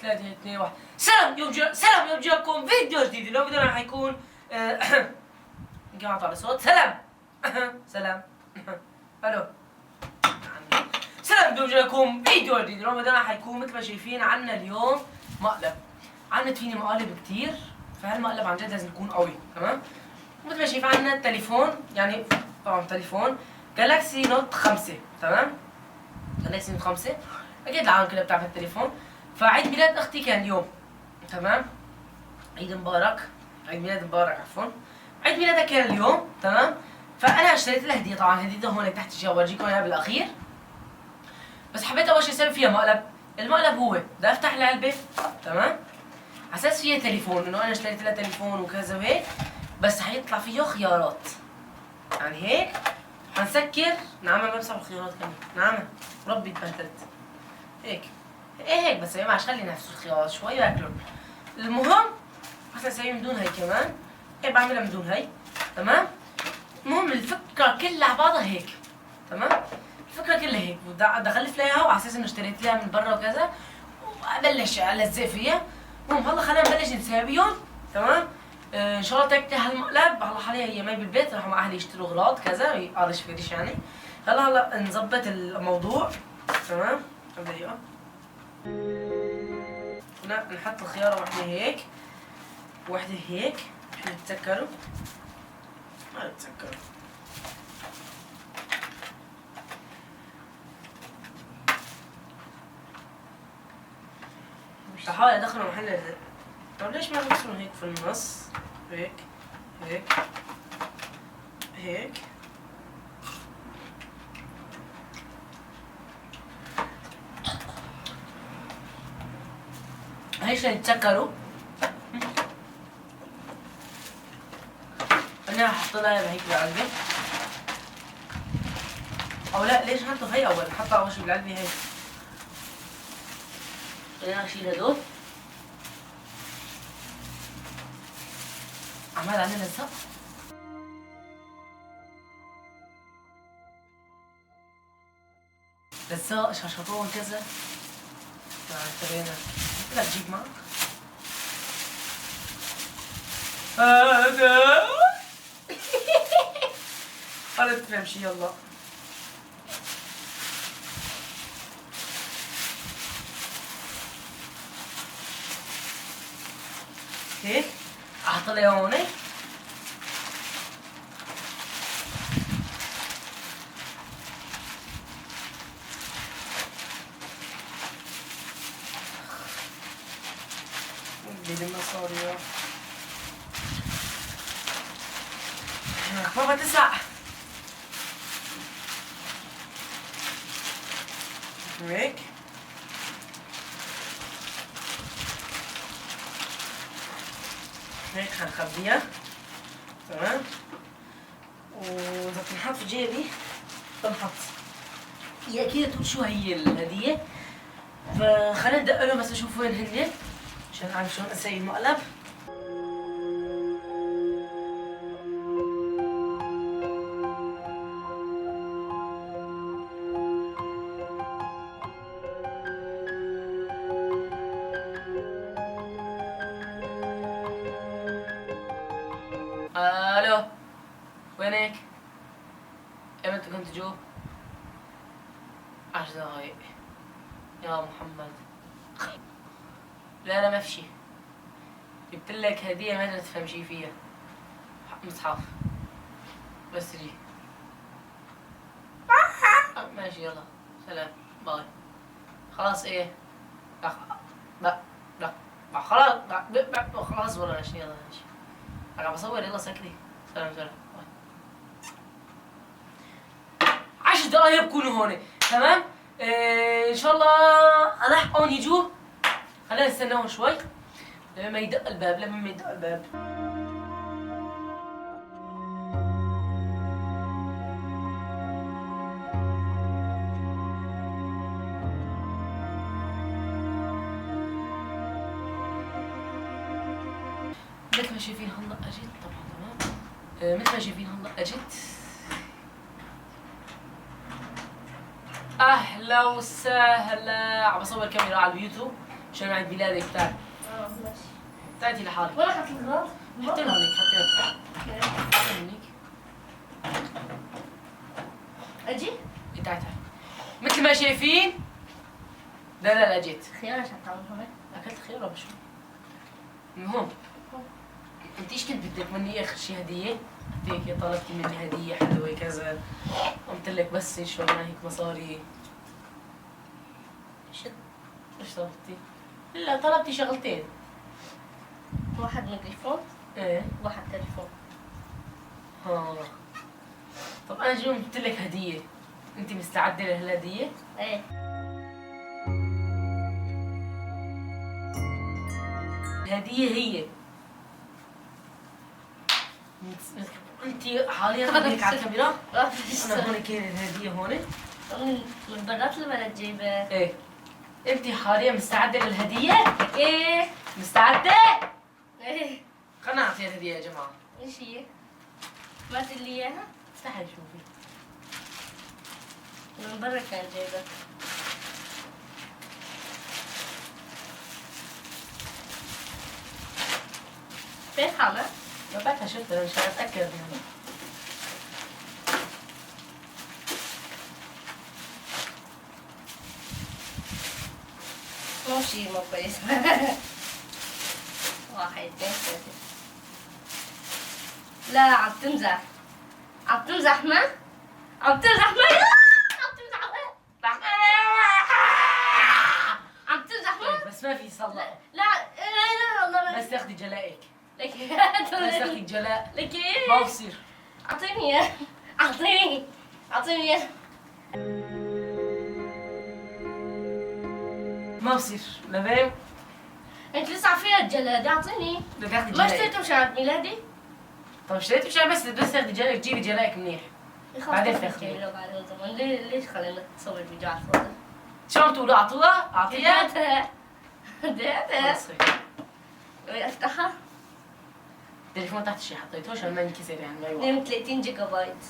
3 2 1. سلام يوم فيديو جديد. اليوم فيديونا راح يكون قاعد على صوت سلام. سلام. الو. سلام يوم فيديو جديد. اليوم فيديونا راح يكون مثل ما شايفين عنا اليوم مقلب. عنا فيني مقالب كتير، فهالمقلب عن جد لازم يكون قوي، تمام؟ مثل ما شايف عنا التليفون، يعني طبعا تليفون جالاكسي نوت 5، تمام؟ جالاكسي نوت 5 اكيد العالم كلها بتعرف التليفون. فعيد ميلاد اختي كان اليوم، تمام؟ عيد مبارك، عيد ميلاد مبارك عفوا. عيد ميلادها كان اليوم، تمام؟ فانا اشتريت لها هديه، طبعا هديتها هون تحت الجواب بورجيكم اياها بالاخير. بس حبيت اول شيء اسوي فيها مقلب. المقلب هو بدي افتح العلبه، تمام؟ على اساس فيها تليفون، انه انا اشتريت لها تليفون وكذا وهيك، بس حيطلع فيه خيارات. يعني هيك حنسكر. نعم ما بمسح الخيارات كمان، نعم ربي اتبهدلت. هيك هيك بس ما خلي نفس الخيارات شوي واكلهم. المهم بس اسويه من دون هي كمان، هيك بعملها من دون هي، تمام؟ المهم الفكره كلها على بعضها هيك، تمام؟ الفكره كلها هيك، بدي اغلف لها اياها وعلى اساس انه اشتريت لها من برا وكذا، وابلش الزق فيها. المهم هلا خلينا نبلش نساويهم، تمام؟ ان شاء الله تكتي هالمقلب. هلا حاليا هي مي بالبيت، راحوا مع اهلي يشتروا اغراض كذا، قارش فيريش يعني. هلا نظبط الموضوع، تمام؟ دقيقة. نحط الخيارة واحدة هيك واحدة هيك عشان تتذكروا. ما تتذكروا. بحاول ادخله محل. طب ليش ما بكسروا هيك في النص؟ هيك هيك هيك. هيش يتسكروا. انا هحط لها هيك بالعلبة، او لا ليش نحطه هي اول؟ نحطها اول شي بالعلبة هي. خلينا نشيل هدول. عمال عندنا لزق. لزق شاشطون كذا. اشترينا. بدك تجيب معك؟ هذا ولا تفهم شي. يلا هيك احط لي هون بدي المصاري. بابا تسع هيك. هيك حنخبيها، تمام؟ وإذا بتنحط في جيبي بنحط. هي أكيد تقول شو هي الهدية، فخلينا ندق لهم بس نشوف وين هن عشان أعرف شلون أسوي المقلب. الو وينك؟ امتى كنت جو؟ 10 دقايق يا محمد. لا ما في شي، جبتلك هدية ما تقدر تفهم شي فيها. مصحف بس جي. ماشي يلا سلام باي. خلاص ايه؟ لا خلاص خلاص والله ماشي يلا ماشي. انا بصور يلا سكري. سلام سلام. 10 دقايق بكونوا هون، تمام؟ ان شاء الله الحقهم يجوا. خلينا نستناهم شوي لما ما يدق الباب. مثل ما شايفين هلا اجت طبعا، تمام؟ مثل ما شايفين هلا اجت. اهلا وسهلا. عم بصور كاميرا على اليوتيوب عشان عيد ميلادك تعال. ماشي. تعالي لحالك. وين اخذت الغراض؟ حطينا هونيك حطينا هونيك. اجي؟ تعال تعال. مثل ما شايفين. لا جيت. خيار عشان تعمل هون. اكلت خيار ولا شو؟ المهم انت ايش كنت بدك مني اخر شي هدية؟ هيك طلبتي مني هدية حلوة كذا. قلت لك بس شو انا هيك مصاري. ايش طلبتي؟ لا طلبتي شغلتين. واحد ميكروفون ايه وواحد تليفون. طب انا جبت لك هدية. انت مستعدة لهالهدية؟ ايه. الهدية هي انت حاليا خليك على الكاميرا. انا هون كاين الهدية هون. من برات البلد جايبه. ايه انت حاليا مستعدة للهدية؟ ايه. مستعدة؟ ايه. خلنا نعطيها الهدية يا جماعة. ايش هي؟ ما تقول لي اياها؟ افتحي شوفي. من برا كان جايبه. فين حالة؟ ما بعرفها شفتها انا مش اتأكد يعني. مو شيء مو كويس. واحد اثنين ثلاثة. لا عم تمزح. عم تمزح ما؟ عم تمزح ما؟ عم تمزح عم تمزح ما؟ بس ما في صلاة. لا لا والله ما بس تاخذي جلائك. لك بس تاخذي جلاء. لك ما بصير. اعطيني اياه. اعطيني اياه. ما بصير لبين. انت لسه عارفين الجلاد اعطيني. بدك تاخذي ما جلائك. اشتريته مشان عيد ميلادي؟ طب اشتريت مشان بس تاخذي جلائك. جيبي جلائك منيح. بعدين تاخذي. بعدين زمان ليش خلينا نصور فيديو على الفاضي؟ شو عم تقولوا اعطوها؟ اعطيها؟ ديتها. خلص هيك. افتحها. التليفون تحت الشيء حطيته عشان ما ينكسر يعني ما يوقع. 32 جيجا بايت.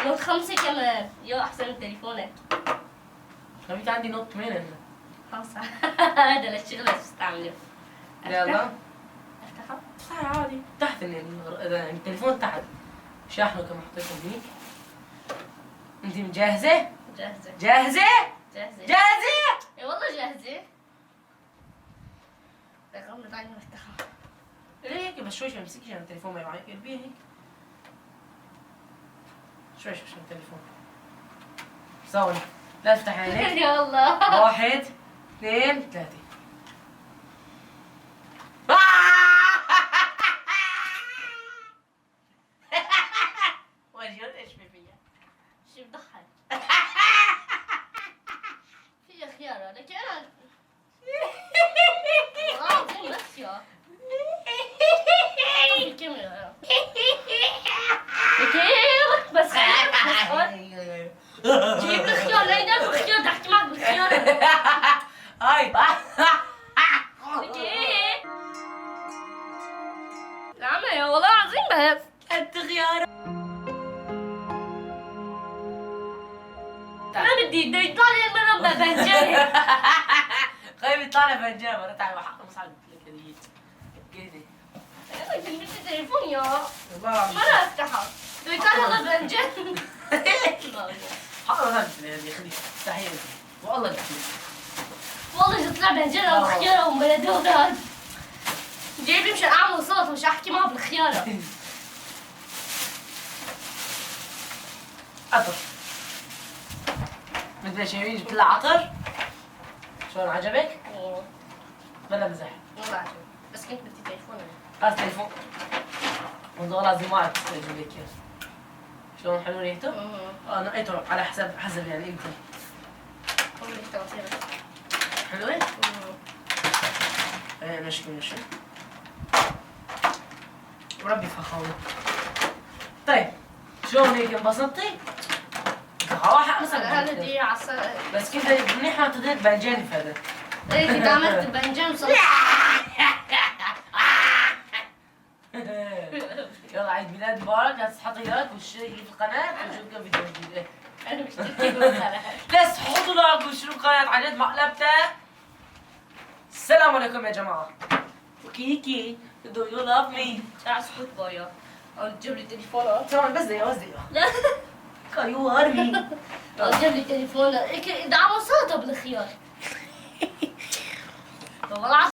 نوت 5 كمان. يو احسن من تليفونك. حبيبتي عندي نوت 8 خمسة. هذا للشغل تستعمله. يلا. افتحها. صار عادي تحت التليفون تحت. شاحنه كما حطيته هنيك. انت مجهزة؟ جاهزة. جاهزة؟ جاهزة. جاهزة؟ اي والله جاهزة. رقم تعالي نفتحها. ليه هيك بس شوي امسكي عشان التليفون ما يوقع قلبيه هيك. شوي عشان التليفون. ثواني لا تفتح عينيك. يا الله. 1 2 3. وجهك ايش في فيها؟ شو بضحك؟ في خيار لك انا. والله ناسية. الكاميرا. بس جيب لي خيار لا يدك بالخيار بدي احكي معك بالخيار. هاي لك ايه؟ لا يا والله العظيم بس. انت خيار. ما بدي بده يطلع لي المرة بنجري. خايف يطلع لي فنجان مرة تعالي وحق مصعب لك هدية. كده. انا بدي تليفون يا. ما ما راح افتحها. بده يطلع لي الله بنجري. حق مصعب لك هدية خليك استحيل. والله كثير. والله يطلع بنجرة وخيارة وملدودات. جايبي مشان اعمل صوت مش احكي معه بالخيارة. عطر. مثل شايفين جبت لها عطر. شلون عجبك؟ بلا مزح. والله عجبني بس كنت بدي تليفون خلاص تليفون. والله العظيم ما عرفت اجيب لك اياه. شلون حلو ريحته؟ نقيته على حسب يعني انت. حلوة؟ ايه ماشي. وربي فخامة. طيب شلون هيك انبسطتي؟ حق مثلا هذا دي عصا. بس كذا منيح ما تضيق بنجاني في هذا. ايه كنت عملت بنجان صوت. يلا عيد ميلاد مبارك. لا تحطي لايك واشتركي في القناة ونشوفكم فيديو جديد. انا مش تركيب. لا تحطوا لايك واشتركوا في القناة عن جد مقلبتها. السلام عليكم يا جماعه. كيكي do you love me؟ تعال اسكت بايا او تجيب لي تليفونات. تمام بس دقيقه بس دقيقه. لا you are me. او تجيب لي تليفونات. دعوة صوته بالخيار والله